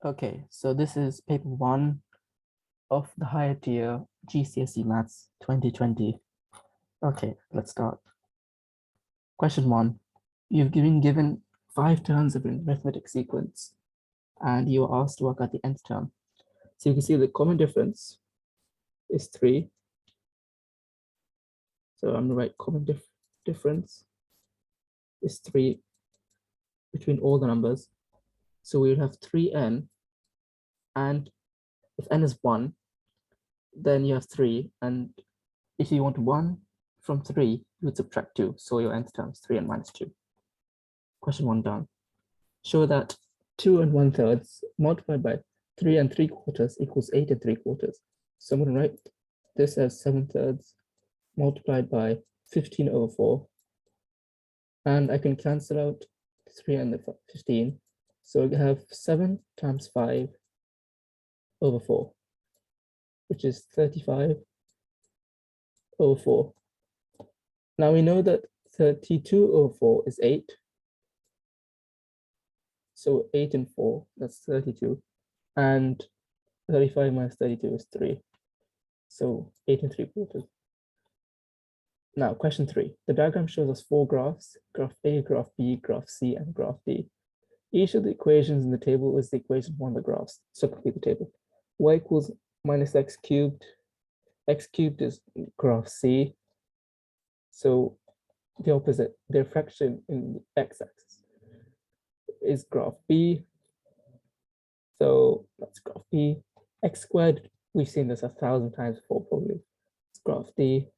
Okay, so this is paper 1 of the higher tier GCSE Maths 2020. Okay, let's start. Question 1. You've been given 5 terms of an arithmetic sequence, and you are asked to work out the nth term. So you can see the common difference is 3. So I'm going to write common difference is 3 between all the numbers. So we would have 3n, and if n is 1, then you have 3, and if you want 1 from 3, you would subtract 2. So your nth term is 3n minus 2. Question 1 done. Show that 2 and 1/3 multiplied by 3 and 3/4 equals 8 and 3/4. So I'm going to write this as 7/3 multiplied by 15/4. And I can cancel out 3 and the 15. So we have 7 times 5/4, which is 35/4. Now we know that 32/4 is 8. So 8 and 4, that's 32. And 35 minus 32 is 3. So 8 and 3/4. Now, question 3. The diagram shows us 4 graphs: graph A, graph B, graph C, and graph D. Each of the equations in the table is the equation for one of the graphs. So complete the table. Y equals minus x cubed. X cubed is graph C. So the opposite, their fraction in the x-axis is graph B. So that's graph B. X squared, we've seen this 1,000 times before, probably. It's graph D.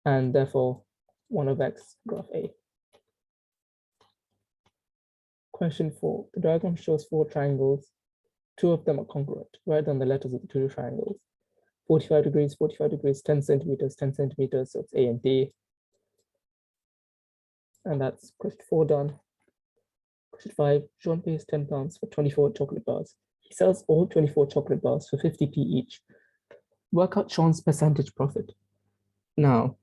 And therefore, 1 of x, graph A. Question 4. The diagram shows 4 triangles. 2 of them are congruent. Write down the letters of the 2 triangles. 45 degrees, 45 degrees, 10 centimeters, 10 centimeters. So it's A and D. And that's question 4 done. Question 5. Sean pays £10 for 24 chocolate bars. He sells all 24 chocolate bars for 50p each. Work out Sean's percentage profit. Now,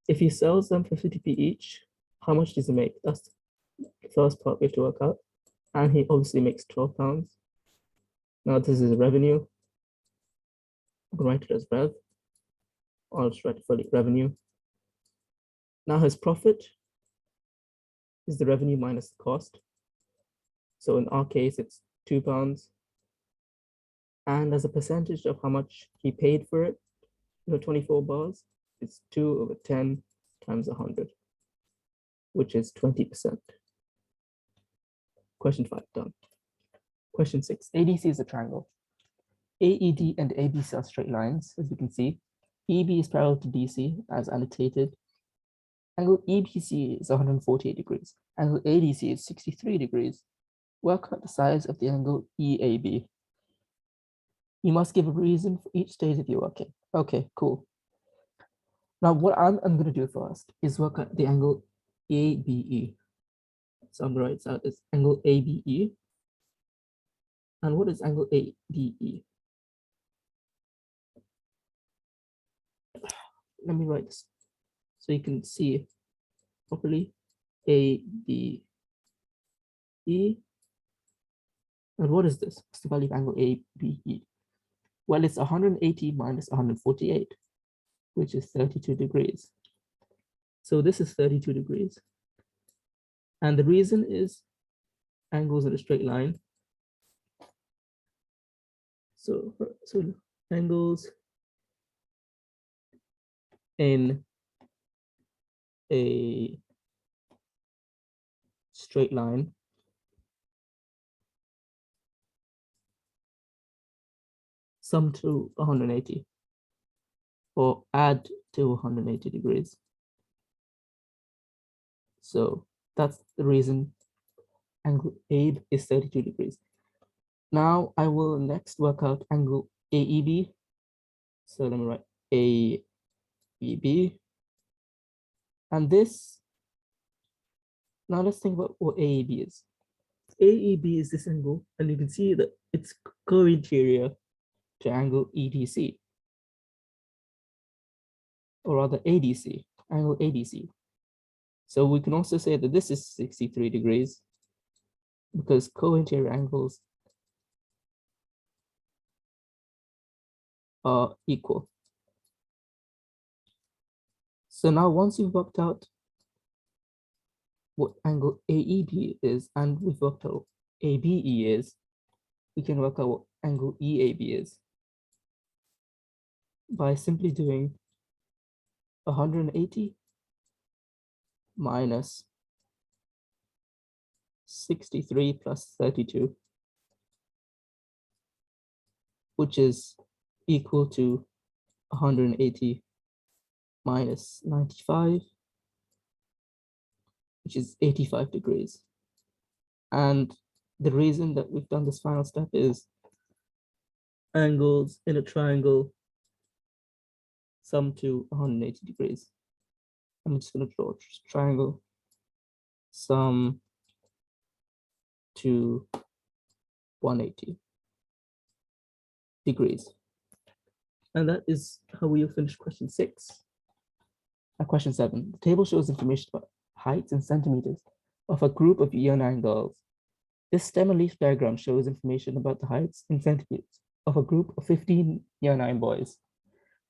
if he sells them for 50p each, how much does he make? That's the first part we have to work out. And he obviously makes £12. Now this is revenue. I'm going to write it as rev. I'll just write it for revenue. Now his profit is the revenue minus the cost. So in our case, it's £2. And as a percentage of how much he paid for it, 24 bars, it's 2/10 times 100, which is 20%. Question 5 done. Question 6. ADC is a triangle. AED and ABC are straight lines, as you can see. EB is parallel to DC, as annotated. Angle EBC is 148 degrees. Angle ADC is 63 degrees. Work out the size of the angle EAB. You must give a reason for each stage of your working. Okay, cool. Now, what I'm going to do first is work out the angle ABE. So I'm going to write this out as angle ABE. And what is angle ADE? Let me write this so you can see it properly. ADE. And what is this? What's the value of angle ABE? Well, it's 180 minus 148, which is 32 degrees. So this is 32 degrees. And the reason is angles in a straight line. So angles in a straight line sum to 180 or add to 180 degrees. So that's the reason angle AB is 32 degrees. Now I will next work out angle AEB. So let me write AEB. And this, now let's think about what AEB is. AEB is this angle, and you can see that it's co-interior to angle EDC, or rather ADC, angle ADC. So we can also say that this is 63 degrees because co-interior angles are equal. So now once you've worked out what angle AEB is, and we've worked out what ABE is, we can work out what angle EAB is by simply doing 180 minus 63 plus 32, which is equal to 180 minus 95, which is 85 degrees. And the reason that we've done this final step is angles in a triangle sum to 180 degrees. I'm just going to draw a triangle sum to 180 degrees. And that is how we'll finish question 6. Now question 7, the table shows information about heights in centimeters of a group of near-9 girls. This stem and leaf diagram shows information about the heights in centimeters of a group of 15 near-9 boys.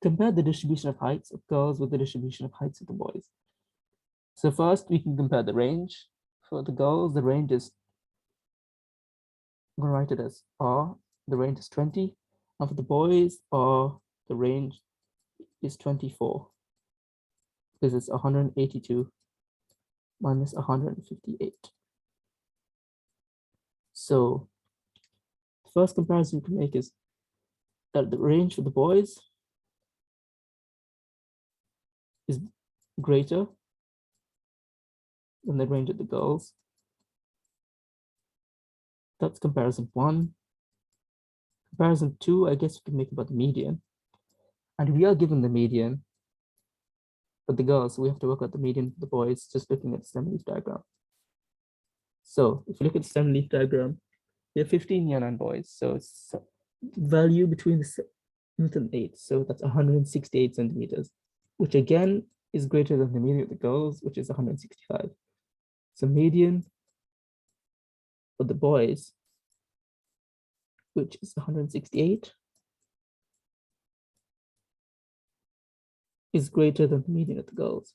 Compare the distribution of heights of girls with the distribution of heights of the boys. So first we can compare the range. For the girls, the range is, I'm going to write it as R, the range is 20. And for the boys, R, the range is 24. Because it's 182 minus 158. So the first comparison we can make is that the range for the boys is greater than the range of the girls. That's comparison 1. Comparison 2, I guess we can make about the median. And we are given the median for the girls, so we have to work out the median for the boys just looking at the stem leaf diagram. So if you look at the stem leaf diagram, we have 15 near-9 boys. So it's value between the 7th and 8th. So that's 168 centimeters, which again is greater than the median of the girls, which is 165. So median for the boys, which is 168, is greater than the median of the girls.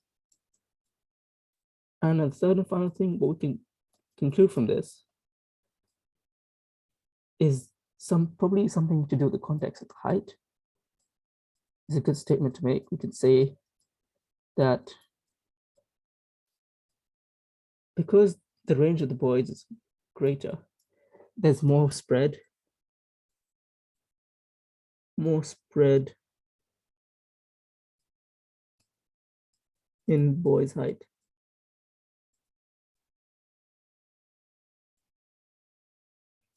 And the third and final thing, what we can conclude from this is probably something to do with the context of the height. It's a good statement to make. We can say that because the range of the boys is greater, there's more spread in boys' height.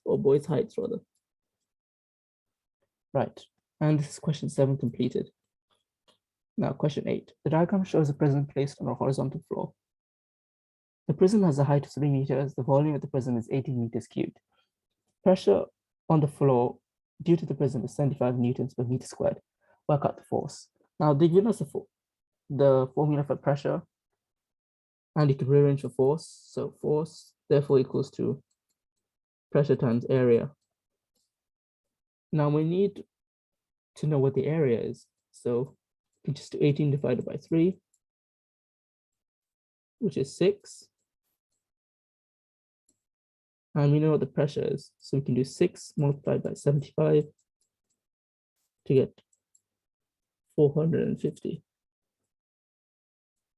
Or boys' heights rather. Right, and this is question 7 completed. Now question 8, the diagram shows a prison placed on a horizontal floor. The prison has a height of 3 meters, the volume of the prison is 18 meters cubed. Pressure on the floor due to the prison is 75 newtons per meter squared. Work out the force. Now they've given us the formula for pressure, and you can rearrange for force. So force therefore equals to pressure times area. Now we need to know what the area is. So we just do 18 divided by 3, which is 6. And we know what the pressure is. So we can do 6 multiplied by 75 to get 450.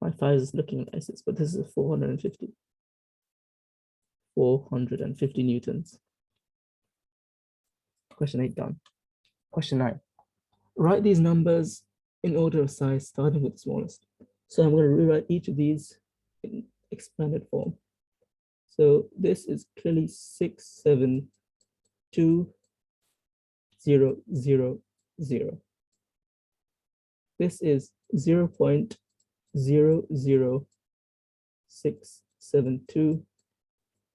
My 5 is looking at S's, but this is 450. 450 newtons. Question 8 done. Question 9. Write these numbers in order of size, starting with the smallest. So I'm going to rewrite each of these in expanded form. So this is clearly 672,000. This is 0.00672.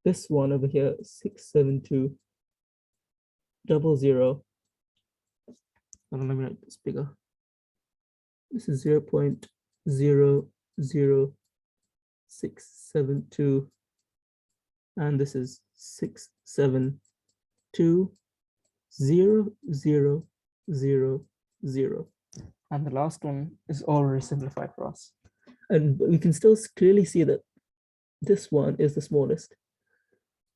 This one over here, 672,000. Let me write this bigger. This is 0.00672. And this is 672,000. 0. And the last one is already simplified for us. And we can still clearly see that this one is the smallest.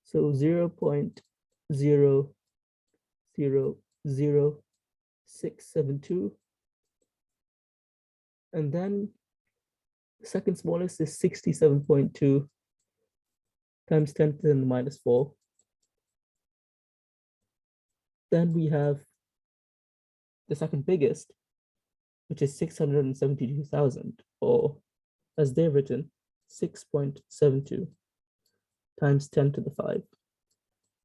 So 0.000672. And then the second smallest is 67.2 times 10 to the minus 4. Then we have the second biggest, which is 672,000, or as they've written, 6.72 times 10 to the 5.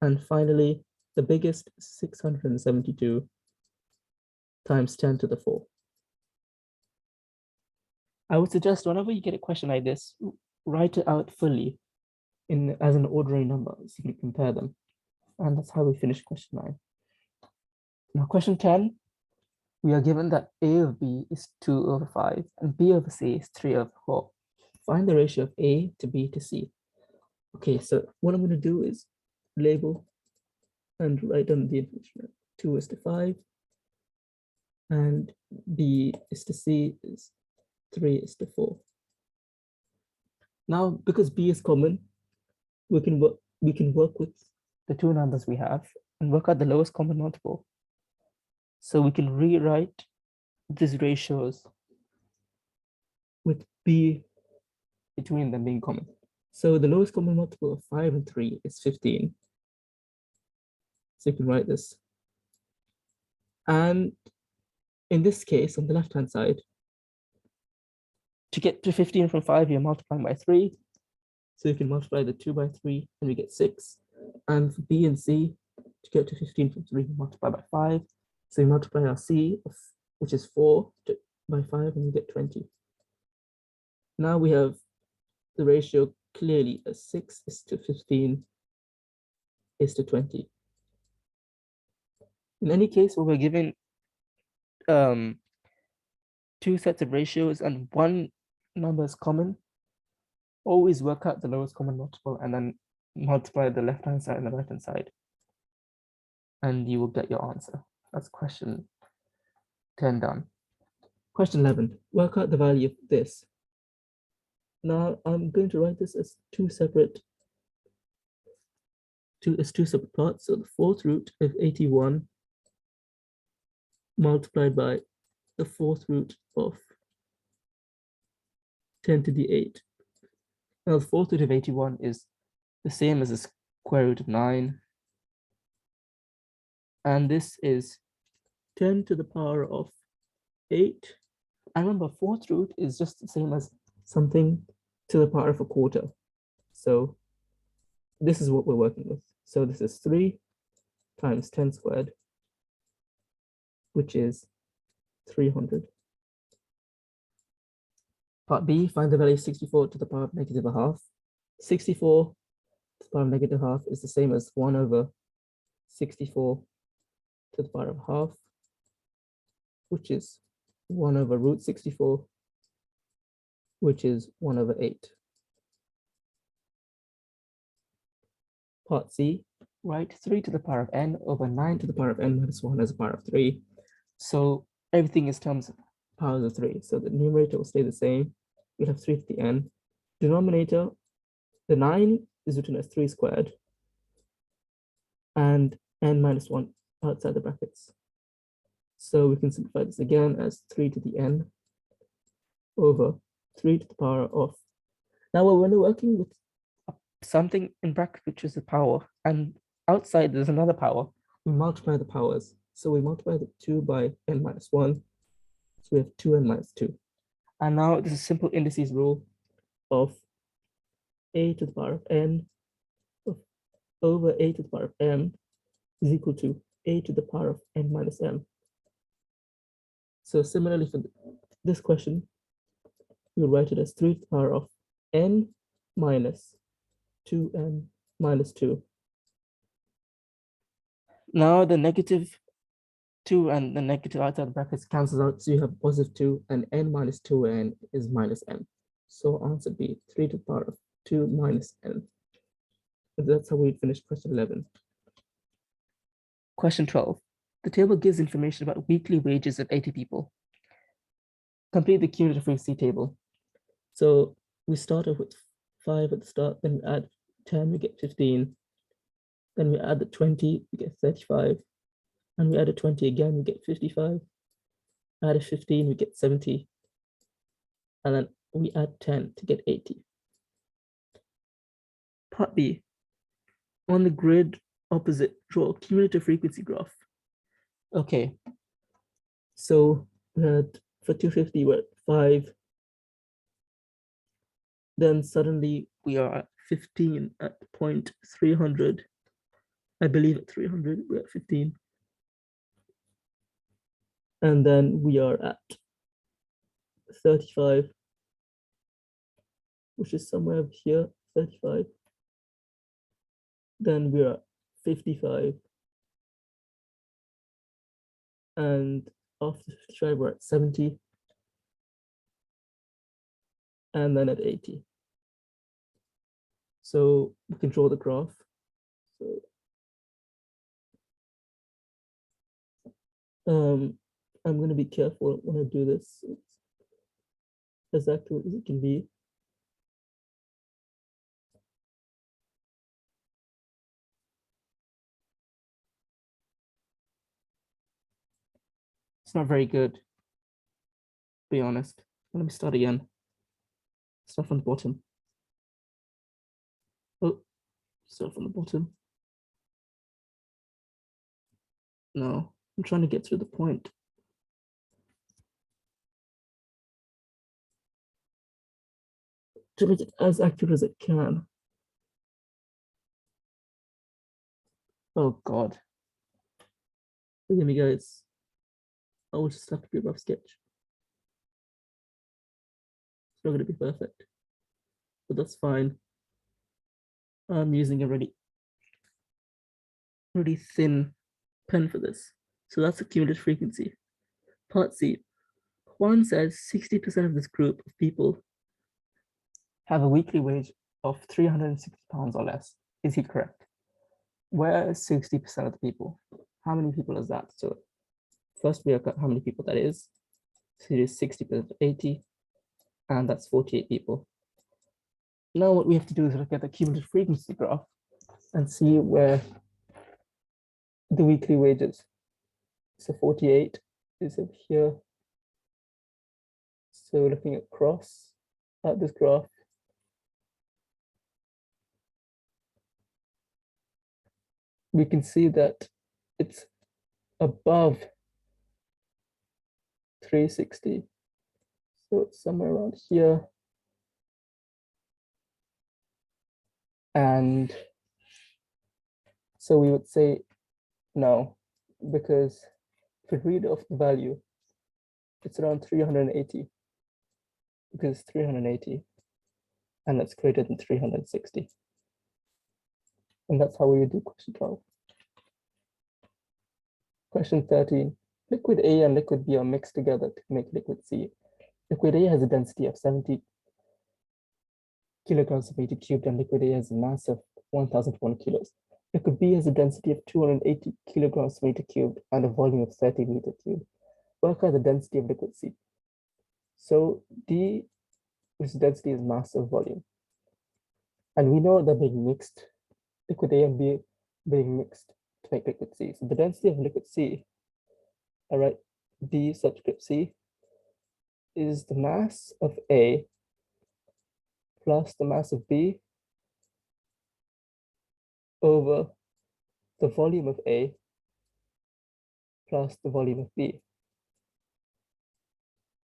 And finally, the biggest, 672 times 10 to the 4. I would suggest whenever you get a question like this, write it out fully as an ordinary number so you can compare them. And that's how we finish question 9. Now, question 10, we are given that A of B is 2 over 5 and B over C is 3 over 4. Find the ratio of A to B to C. Okay, so what I'm going to do is label and write down the information. 2 is to 5 and B is to C is 3 is to 4. Now, because B is common, we can work with the two numbers we have and work out the lowest common multiple. So we can rewrite these ratios with B between them being common. So the lowest common multiple of 5 and 3 is 15. So you can write this. And in this case, on the left-hand side, to get to 15 from 5, you're multiplying by 3. So you can multiply the 2 by 3 and we get 6. And for B and C, to get to 15 from 3, you multiply by 5. So you multiply our C, which is 4, by 5, and you get 20. Now we have the ratio clearly as 6 is to 15 is to 20. In any case, where we're given two sets of ratios and one number is common, always work out the lowest common multiple and then multiply the left-hand side and the right-hand side. And you will get your answer. That's question 10 done. Question 11, work out the value of this. Now I'm going to write this as two separate parts. So the fourth root of 81 multiplied by the fourth root of 10 to the 8. Now the fourth root of 81 is the same as the square root of 9. And this is 10 to the power of 8. And remember, fourth root is just the same as something to the power of a quarter. So this is what we're working with. So this is 3 times 10 squared, which is 300. Part B, find the value of 64 to the power of negative a half. 64 to the power of negative half is the same as 1 over 64 to the power of half, which is 1 over root 64, which is 1 over 8. Part C, write 3 to the power of n over 9 to the power of n minus 1 as a power of 3. So everything is terms of powers of 3. So the numerator will stay the same. We'll have 3 to the n. Denominator, the 9 is written as 3 squared and n minus 1 outside the brackets. So we can simplify this again as 3 to the n over 3 to the power of. Now when we're working with something in bracket which is a power and outside there's another power, we multiply the powers. So we multiply the 2 by n minus 1. So we have 2n minus 2. And now this is a simple indices rule of a to the power of n over a to the power of m is equal to a to the power of n minus m. So similarly for this question, we will write it as 3 to the power of n minus 2n minus 2. Now the negative 2 and the negative outside the brackets cancels out, so you have positive 2 and n minus 2n is minus n. So answer B, 3 to the power of 2 minus n. And that's how we finish question 11. Question 12. The table gives information about weekly wages of 80 people. Complete the cumulative frequency table. So we start off with 5 at the start, then we add 10, we get 15. Then we add the 20, we get 35. And we add a 20 again, we get 55. Add a 15, we get 70. And then we add 10 to get 80. Part B. On the grid opposite, draw a cumulative frequency graph. Okay, so we had for 250, we're at 5. Then suddenly we are at 15 at point 300. I believe at 300, we're at 15. And then we are at 35, which is somewhere over here, 35. Then we are at 55. And after 55, we're at 70. And then at 80. So we can draw the graph. So I'm going to be careful when I do this. It's as accurate as it can be. It's not very good, to be honest. Let me start again. Start from the bottom. Oh, start from the bottom. No, I'm trying to get through the point. To make it as accurate as it can. Oh God. Forgive me, guys. I will just have to do a rough sketch. It's not going to be perfect, but that's fine. I'm using a really thin pen for this. So that's the cumulative frequency. Part C. Juan says 60% of this group of people have a weekly wage of £360 or less. Is he correct? Where is 60% of the people? How many people is that? So first we look at how many people that is. So it is 60% of 80, and that's 48 people. Now what we have to do is look at the cumulative frequency graph and see where the weekly wages. So 48 is over here. So looking across at this graph, we can see that it's above 360. So it's somewhere around here. And so we would say no, because if we read off the value, it's around 380, because it's 380, and that's greater than 360. And that's how we would do question 12. Question 13, liquid A and liquid B are mixed together to make liquid C. Liquid A has a density of 70 kilograms of meter cubed, and liquid A has a mass of 1,001 kilos. Liquid B has a density of 280 kilograms per meter cubed and a volume of 30 meter cubed. Work out the density of liquid C. So D, which density is mass of volume. And we know they're being mixed, liquid A and B being mixed to make liquid C. So the density of liquid C, all right, D subscript C, is the mass of A plus the mass of B over the volume of A plus the volume of B.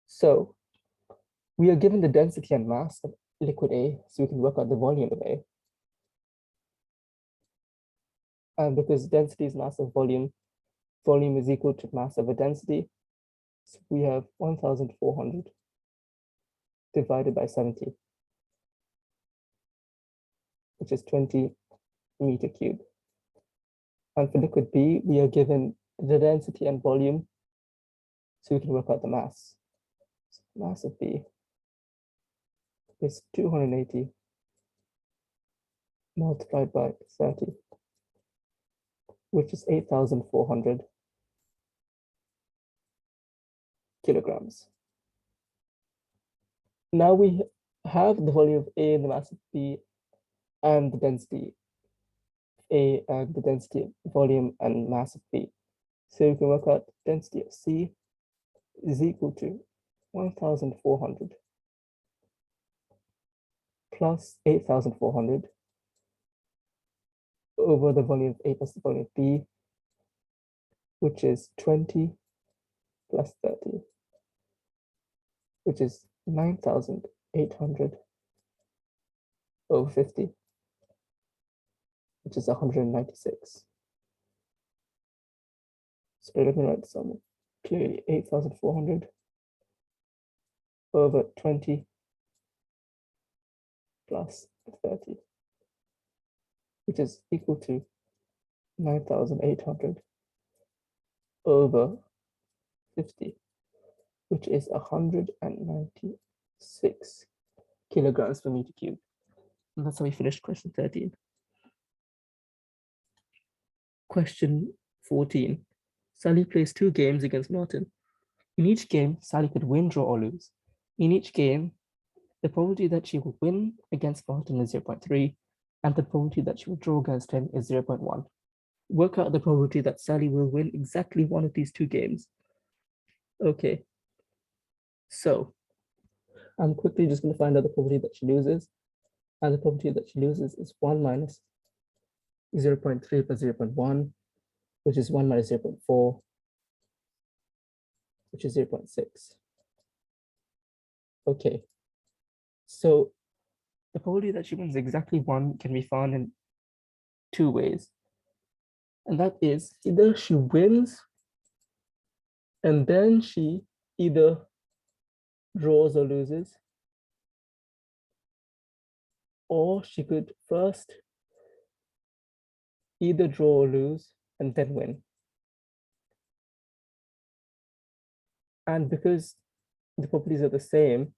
So we are given the density and mass of liquid A, so we can work out the volume of A. And because density is mass of volume, volume is equal to mass over density. So we have 1,400 divided by 70, which is 20 meter cubed. And for liquid B, we are given the density and volume, so we can work out the mass. So mass of B is 280 multiplied by 30, which is 8,400. Now we have the volume of A and the mass of B and the density A and the density of volume and mass of B. So we can work out density of C is equal to 1,400 plus 8,400 over the volume of A plus the volume of B, which is 20 plus 30, which is 9,800 over 50, which is 196. So let me write this down clearly. 8,400 over 20 plus 30, which is equal to 9,800 over 50, which is 196 kilograms per meter cubed. And that's how we finished question 13. Question 14. Sally plays 2 games against Martin. In each game, Sally could win, draw, or lose. In each game, the probability that she will win against Martin is 0.3, and the probability that she will draw against him is 0.1. Work out the probability that Sally will win exactly one of these 2 games. Okay. So I'm quickly just going to find out the probability that she loses. And the probability that she loses is 1 minus 0.3 plus 0.1, which is 1 minus 0.4, which is 0.6. Okay. So the probability that she wins exactly 1 can be found in 2 ways. And that is either she wins and then she either draws or loses, or she could first either draw or lose and then win. And because the probabilities are the same,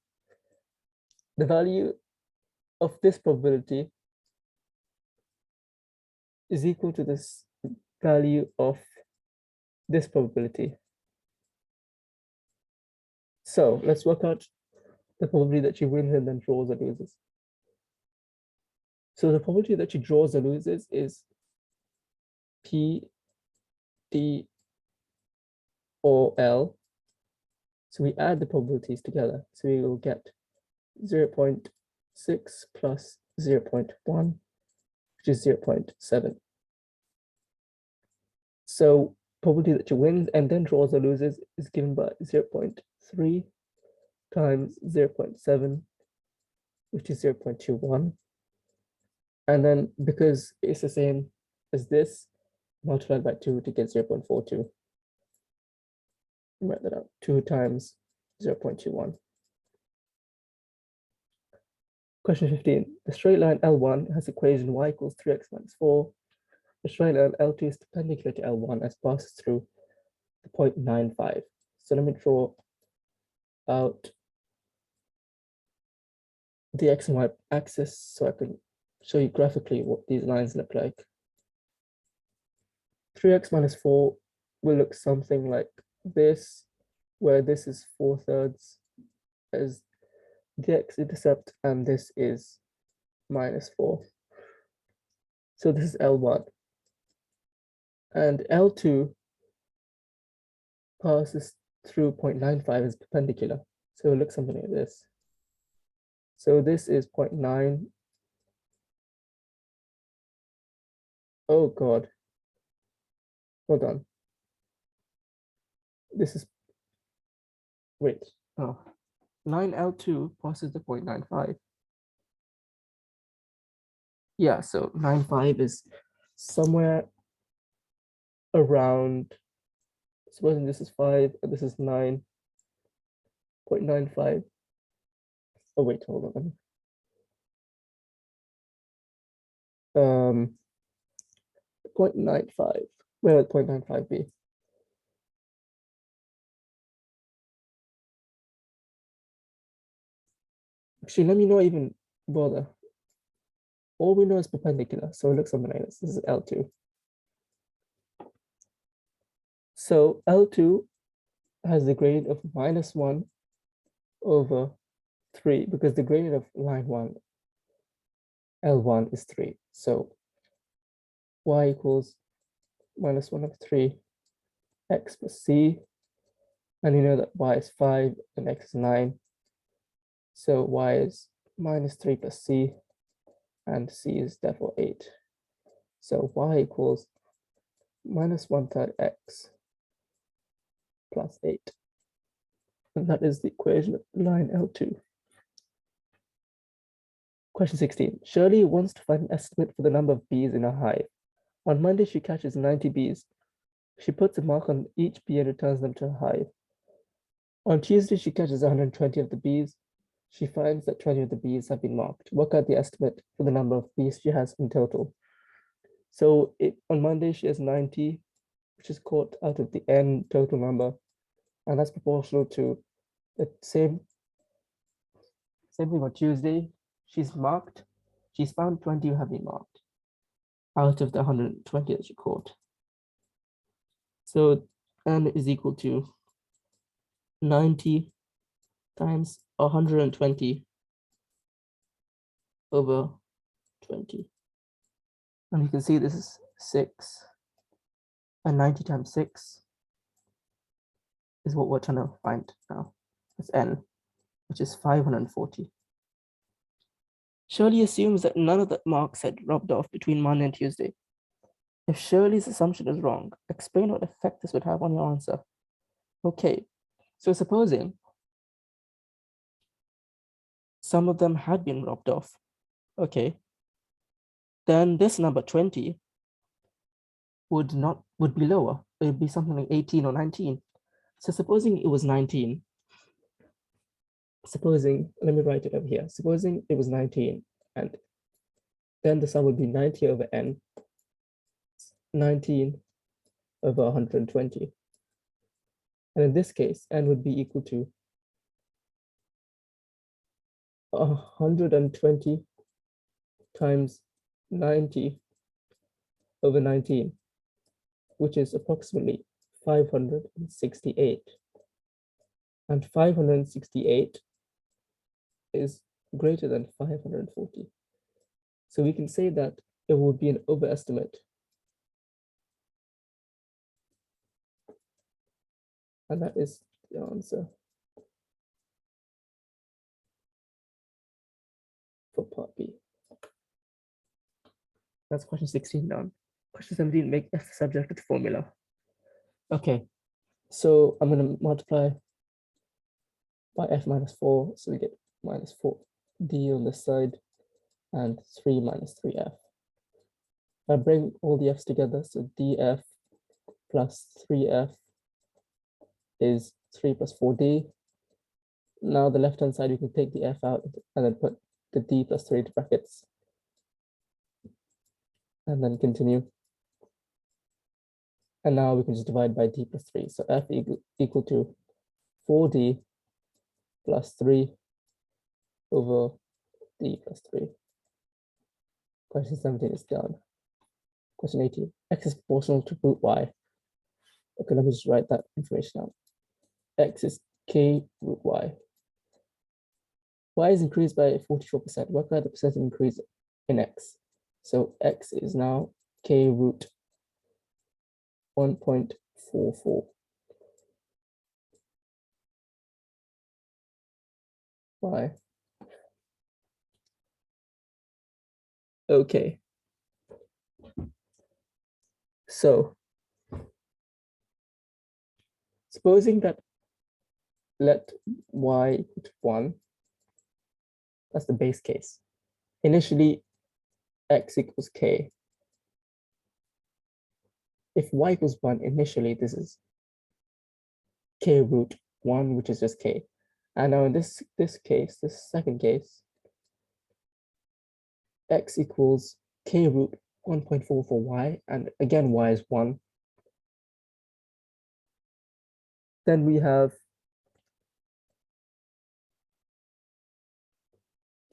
the value of this probability is equal to this value of this probability. So let's work out the probability that she wins and then draws or loses. So the probability that she draws or loses is P, D, or L. So we add the probabilities together. So we will get 0.6 plus 0.1, which is 0.7. So probability that she wins and then draws or loses is given by 0.3 times 0.7, which is 0.21. And then because it's the same as this, multiplied by 2 to get 0.42. Write that out, 2 times 0.21. Question 15. The straight line L1 has equation y equals 3x minus 4. The straight line L2 is perpendicular to L1 as passes through the point 9,5. So let me draw out the x and y axis so I can show you graphically what these lines look like. 3x minus 4 will look something like this, where this is 4/3 as the x-intercept, and this is minus 4. So this is L1. And L2 passes through 0.95 as perpendicular. So it looks something like this. So this is 0.9. Oh God. Hold on. This is, wait. Oh, 9L2 passes the 0.95. Yeah, so 9,5 is somewhere around, supposing this is 5 and this is 9.95. Oh wait, hold on. 0.95. Where would 0.95 be? Actually, let me not even bother. All we know is perpendicular, so it looks something like this. This is L2. So L2 has the gradient of -1 over 3, because the gradient of line 1, L1 is 3. So y equals minus 1 over 3 x plus c. And you know that y is 5 and x is 9. So y is minus 3 plus c, and c is therefore 8. So y equals minus 1/3 x plus 8. And that is the equation of line L2. Question 16. Shirley wants to find an estimate for the number of bees in her hive. On Monday, she catches 90 bees. She puts a mark on each bee and returns them to her hive. On Tuesday, she catches 120 of the bees. She finds that 20 of the bees have been marked. Work out the estimate for the number of bees she has in total. So on Monday, she has 90, which is caught out of the n total number. And that's proportional to the same thing on Tuesday. She's found 20 who have been marked out of the 120 that she caught. So n is equal to 90 times 120 over 20. And you can see this is 6. And 90 times 6 is what we're trying to find now. It's n, which is 540. Shirley assumes that none of the marks had rubbed off between Monday and Tuesday. If Shirley's assumption is wrong, explain what effect this would have on your answer. Okay, so supposing some of them had been rubbed off, okay, then this number 20 would be lower. It would be something like 18 or 19. So supposing it was 19, let me write it over here. Supposing it was 19, and then the sum would be 90 over n, 19 over 120. And in this case, n would be equal to 120 times 90 over 19, which is approximately 568. And 568 is greater than 540. So we can say that it would be an overestimate. And that is the answer for part B. That's question 16 done. Question 17, make f the subject with formula. Okay, so I'm going to multiply by f minus 4, so we get minus 4d on this side, and 3 minus 3f. I bring all the f's together, so df plus 3f is 3 plus 4d. Now the left-hand side, you can take the f out and then put the d plus 3 into brackets, and then continue. And now we can just divide by d plus 3. So f equal to 4d plus 3 over d plus 3. Question 17 is done. Question 18, x is proportional to root y. Okay, let me just write that information out. X is k root y. Y is increased by 44%. Work out the percent increase in x. So x is now k root 1.44. Y. Okay. So supposing that let y equal to 1, that's the base case. Initially, x equals k. If y equals 1, initially, this is k root 1, which is just k. And now in this case, this second case, x equals k root 1.4 for y, and again, y is 1. Then we have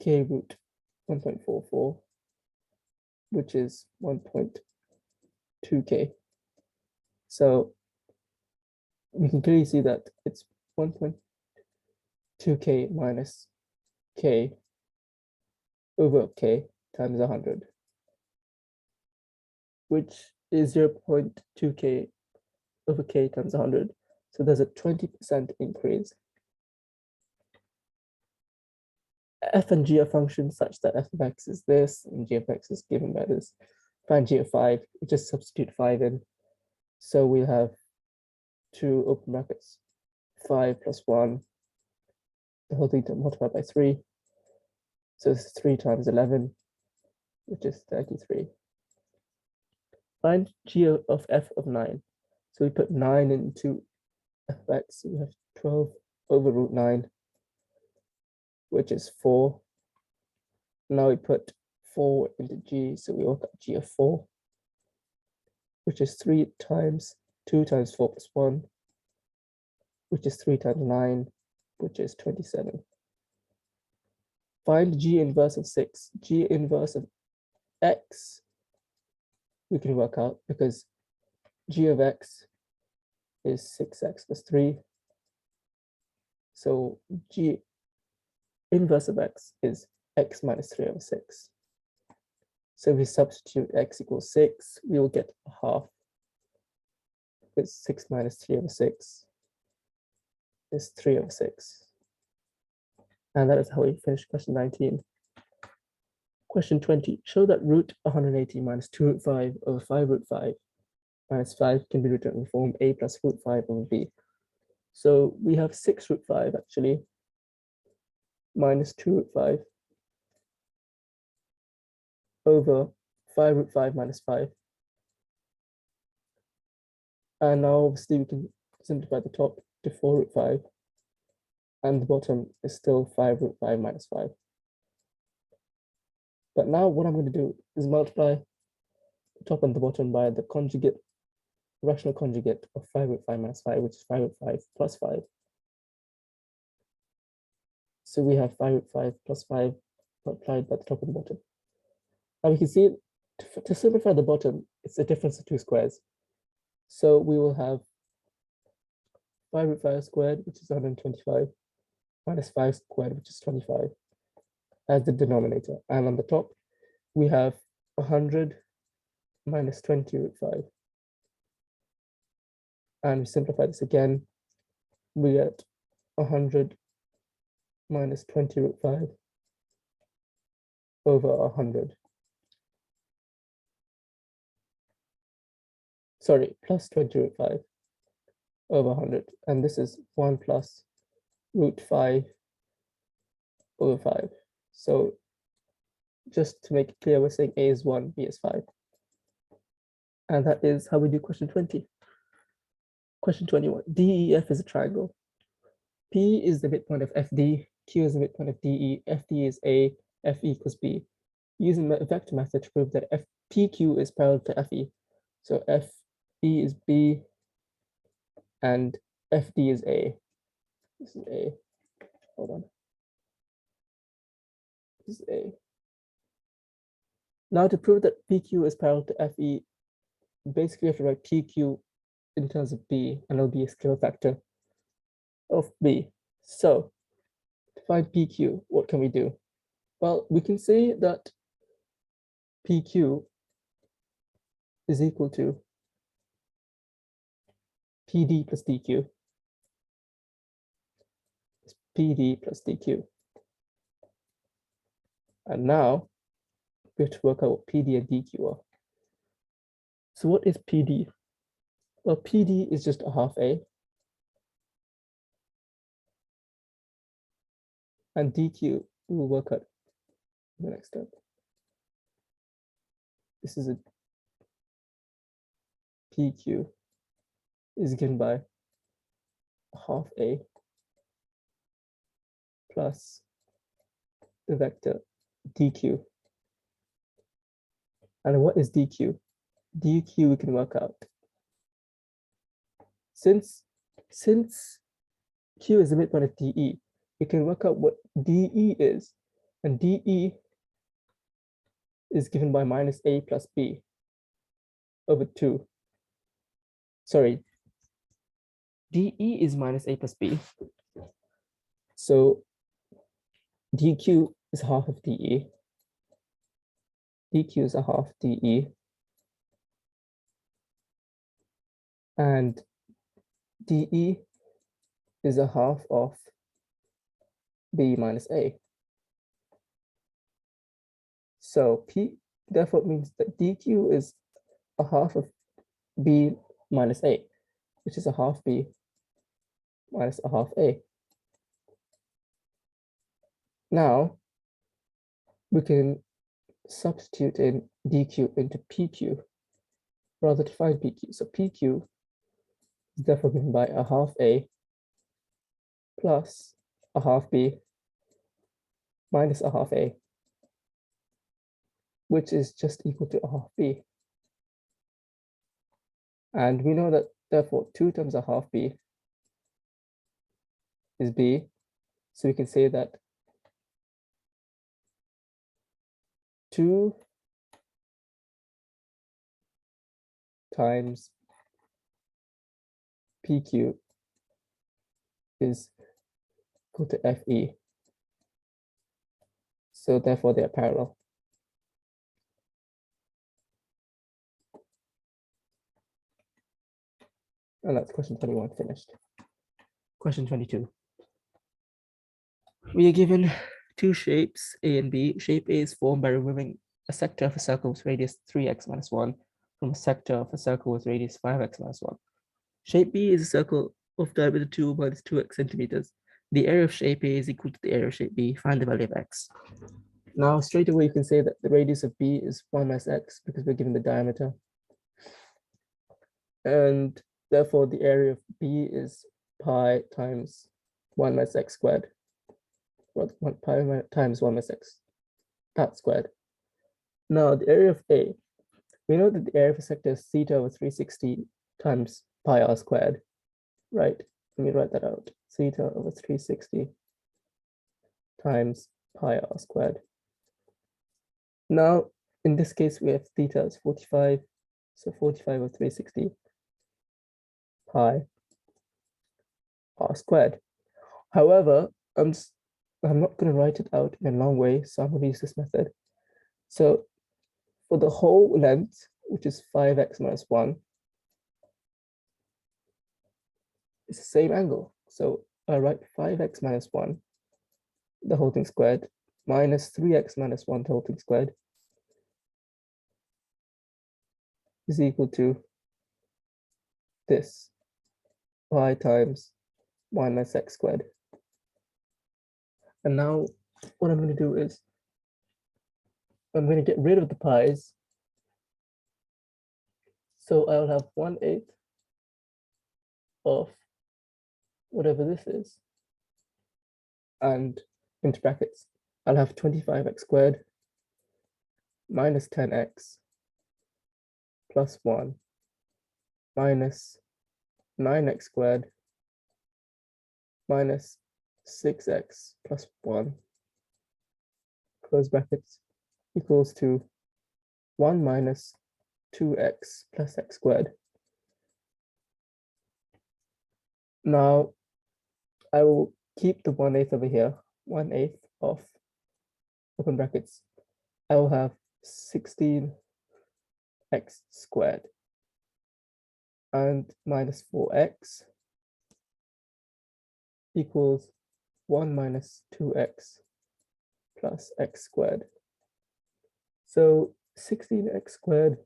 k root 1.44, which is 1.2k. So we can clearly see that it's 1.2k minus k over k times 100, which is 0.2k over k times 100. So there's a 20% increase. F and g are functions such that f of x is this and g of x is given by this. Find g of 5, we just substitute 5 in. So we have 2 open brackets, 5 plus 1, the whole thing multiplied by 3. So this is 3 times 11, which is 33. Find g of f of 9. So we put 9 into f of x, so we have 12 over root 9, which is 4. Now we put 4 into g, so we work out g of 4, which is 3 times 2 times 4 plus 1, which is 3 times 9, which is 27. Find g inverse of 6. G inverse of x we can work out because g of x is 6x plus 3. So g inverse of x is x minus 3 over 6. So if we substitute x equals 6, we will get a half. Because 6 minus 3 over 6 is 3 over 6. And that is how we finish question 19. Question 20, show that root 180 minus 2 root 5 over 5 root 5 minus 5 can be written in the form a plus root 5 over b. So we have 6 root 5 actually, minus 2 root 5 over 5 root 5 minus 5. And now obviously we can simplify the top to 4 root 5. And the bottom is still 5 root 5 minus 5. But now what I'm going to do is multiply the top and the bottom by the conjugate, rational conjugate of 5 root 5 minus 5, which is 5 root 5 plus 5. So we have 5 root 5 plus 5 multiplied by the top and the bottom. Now we can see to simplify the bottom, it's a difference of 2 squares. So we will have 5 root 5 squared, which is 125, minus 5 squared, which is 25, as the denominator. And on the top, we have 100 minus 20 root 5. And we simplify this again, we get 100 minus 20 root 5 over 100. Sorry, plus 20 root 5 over 100. And this is 1 plus root 5 over 5. So just to make it clear, we're saying a is 1, b is 5. And that is how we do question 20. Question 21, DEF is a triangle. P is the midpoint of FD, Q is the midpoint of DE, FD is A, FE equals B. Using the vector method to prove that PQ is parallel to FE. So FE is B and FD is A. This is A. Hold on. This is A. Now to prove that PQ is parallel to FE, basically you have to write PQ in terms of B, and it'll be a scalar factor of B. So to find PQ, what can we do? Well, we can say that PQ is equal to PD plus DQ. It's PD plus DQ. And now we have to work out what PD and DQ are. So what is PD? Well, PD is just a half A. And DQ we will work out in the next step. This is a PQ is given by half A plus the vector DQ. And what is DQ? DQ we can work out. Since Q is the midpoint of DE, we can work out what DE is. And DE is given by minus A plus B over 2. Sorry, DE is minus A plus B. So dq is half of dE. dq is a half dE. And dE is a half of b minus a. So P therefore means that dq is a half of b minus a, which is a half b minus a half a. Now we can substitute in dq into pq rather to find pq. So pq is therefore given by a half a plus a half b minus a half a, which is just equal to a half b. And we know that therefore 2 times a half b is b. So we can say that 2 times PQ is equal to FE. So therefore they are parallel. And that's question 21 finished. Question 22. We are given two shapes, A and B. Shape A is formed by removing a sector of a circle with radius 3x minus 1 from a sector of a circle with radius 5x minus 1. Shape B is a circle of diameter 2 minus 2x centimeters. The area of shape A is equal to the area of shape B. Find the value of x. Now, straight away, you can say that the radius of B is 1 minus x because we're given the diameter. And therefore, the area of B is pi times 1 minus x squared. Well, pi times 1 minus x, that squared. Now, the area of A, we know that the area of a sector is theta over 360 times pi r squared, right? Let me write that out. Theta over 360 times pi r squared. Now, in this case, we have theta is 45. So 45 over 360 pi r squared. However, I'm not going to write it out in a long way, so I'm going to use this method. So for the whole length, which is 5x minus 1, it's the same angle. So I write 5x minus 1, the whole thing squared, minus 3x minus 1, the whole thing squared, is equal to this, pi times 1 minus x squared. And now what I'm going to do is I'm going to get rid of the pi's. So I'll have 1/8 of whatever this is. And into brackets, I'll have 25x squared minus 10x plus 1 minus 9x squared minus 6x plus 1, close brackets, equals to 1 minus 2x plus x squared. Now, I will keep the 1/8 over here, 1/8 of, open brackets, I will have 16x squared and minus 4x equals 1 minus 2x plus x squared. So 16x squared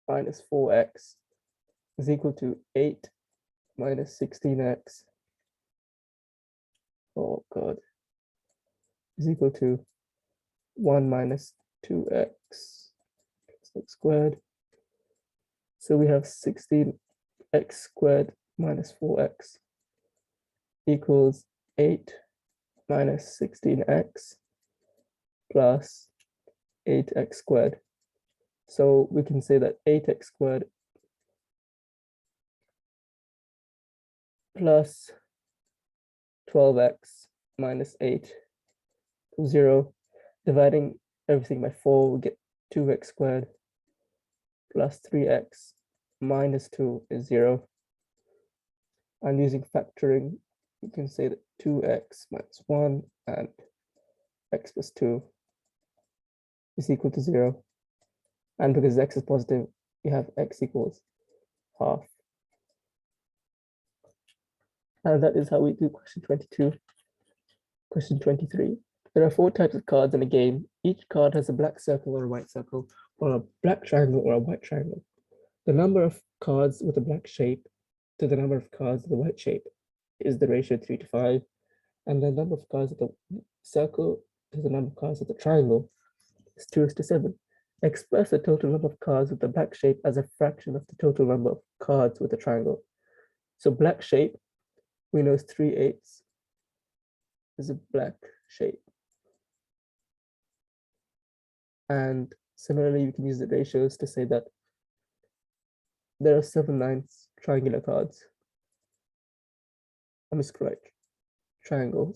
minus 4x is equal to 8 minus 16x. Oh God, is equal to 1 minus 2x plus x squared. So we have 16x squared minus 4x equals 8 minus 16x plus 8x squared. So we can say that 8x squared plus 12x minus 8 equals 0. Dividing everything by 4, we get 2x squared plus 3x minus 2 is 0. And using factoring, you can say that 2x minus 1 and x plus 2 is equal to 0. And because x is positive, we have x equals half. And that is how we do question 22. Question 23. There are 4 types of cards in a game. Each card has a black circle or a white circle, or a black triangle or a white triangle. The number of cards with a black shape to the number of cards with a white shape is the ratio 3 to 5. And the number of cards with the circle to the number of cards with the triangle is 2:7. Express the total number of cards with the black shape as a fraction of the total number of cards with the triangle. So black shape, we know is 3/8 is a black shape. And similarly, you can use the ratios to say that there are 7/9 triangular cards. I'm just correct. Triangle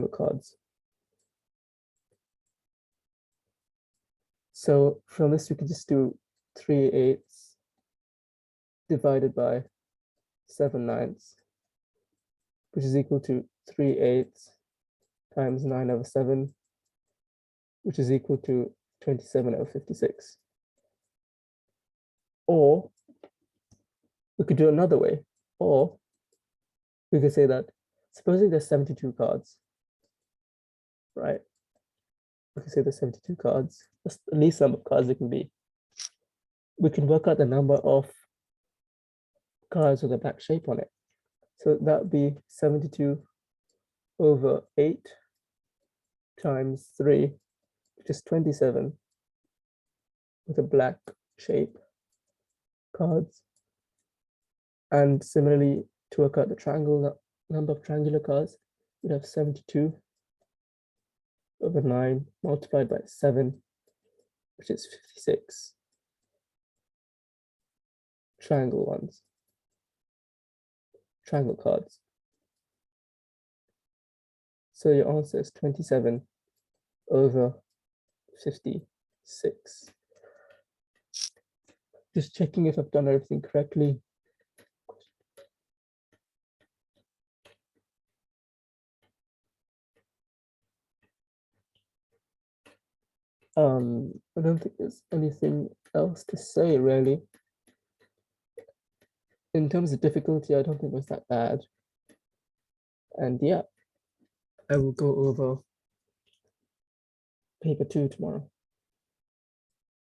cards. So from this, we can just do 3/8 divided by 7/9, which is equal to 3/8 times 9/7, which is equal to 27/56. Or we could do another way, or we could say that supposing there's 72 cards, right? We can say there's 72 cards. That's the least number of cards it can be. We can work out the number of cards with a black shape on it. So that would be 72 over 8 times 3, which is 27 with a black shape cards. And similarly, to work out the triangle number of triangular cards, we'd have 72 over 9 multiplied by 7, which is 56 triangle cards. So your answer is 27 over 56. Just checking if I've done everything correctly. I don't think there's anything else to say really. In terms of difficulty, I don't think it was that bad. And yeah, I will go over paper 2 tomorrow.